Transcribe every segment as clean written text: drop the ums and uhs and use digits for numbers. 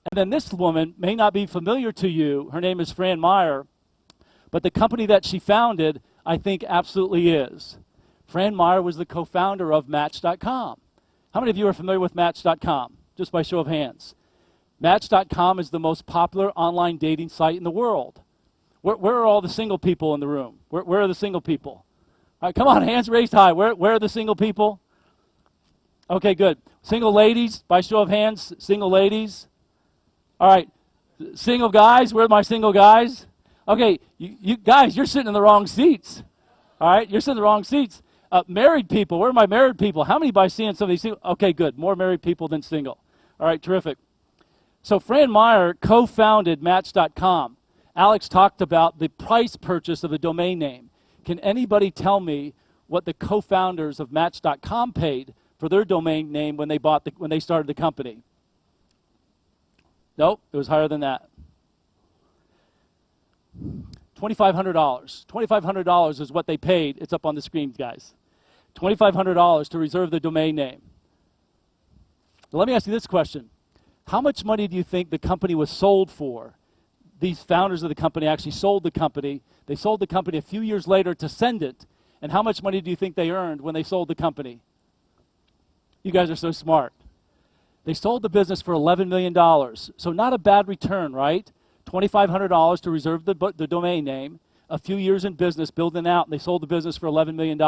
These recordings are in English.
And then this woman may not be familiar to you. Her name is Fran Meyer, but the company that she founded, I think, absolutely is. Fran Meyer was the co-founder of Match.com. How many of you are familiar with Match.com? Just by show of hands. Match.com is the most popular online dating site in the world. Where are all the single people in the room? Where are the single people? All right, come on, hands raised high. Where are the single people? Okay, good. Single ladies, by show of hands, single ladies. All right, single guys, where are my single guys? Okay, you guys, you're sitting in the wrong seats. All right, you're sitting in the wrong seats. Married people, where are my married people? How many by seeing some of these single? Okay, good, more married people than single. All right, terrific. So Fran Meyer co-founded Match.com. Alex talked about the price purchase of a domain name. Can anybody tell me what the co-founders of Match.com paid for their domain name when they started the company? Nope, it was higher than that. $2,500. $2,500 is what they paid. It's up on the screen, guys. $2,500 to reserve the domain name. Now, let me ask you this question. How much money do you think the company was sold for? These founders of the company actually sold the company. They sold the company a few years later to Sendit. And how much money do you think they earned when they sold the company? You guys are so smart. They sold the business for $11 million. So not a bad return, right? $2,500 to reserve the domain name. A few years in business, building out, and they sold the business for $11 million.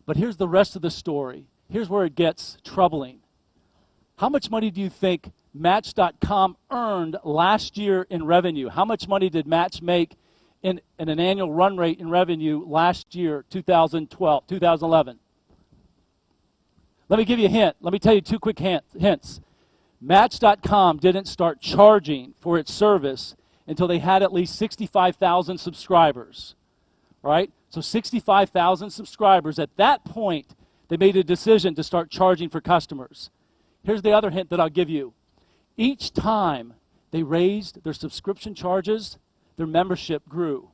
But here's the rest of the story. Here's where it gets troubling. How much money do you think Match.com earned last year in revenue? How much money did Match make in an annual run rate in revenue last year, 2011? Let me give you a hint. Let me tell you two quick hints. Match.com didn't start charging for its service until they had at least 65,000 subscribers, right? So 65,000 subscribers. At that point, they made a decision to start charging for customers. Here's the other hint that I'll give you. Each time they raised their subscription charges, their membership grew.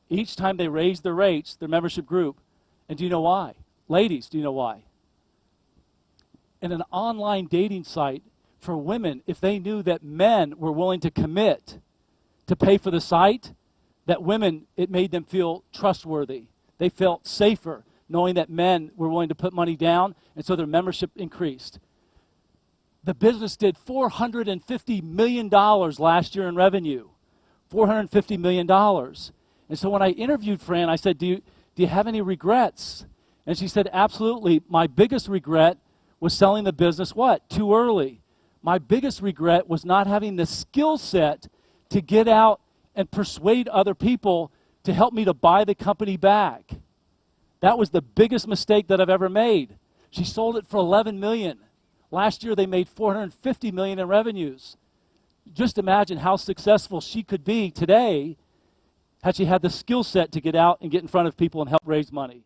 Each time they raised their rates, their membership grew. And do you know why? Ladies, do you know why? In an online dating site for women, if they knew that men were willing to commit to pay for the site, that women, it made them feel trustworthy. They felt safer knowing that men were willing to put money down, and so their membership increased. The business did $450 million last year in revenue. $450 million. And so when I interviewed Fran, I said, do you have any regrets? And she said, absolutely. My biggest regret was selling the business, what? Too early. My biggest regret was not having the skill set to get out and persuade other people to help me to buy the company back. That was the biggest mistake that I've ever made. She sold it for $11 million. Last year they made $450 million in revenues. Just imagine how successful she could be today had she had the skill set to get out and get in front of people and help raise money.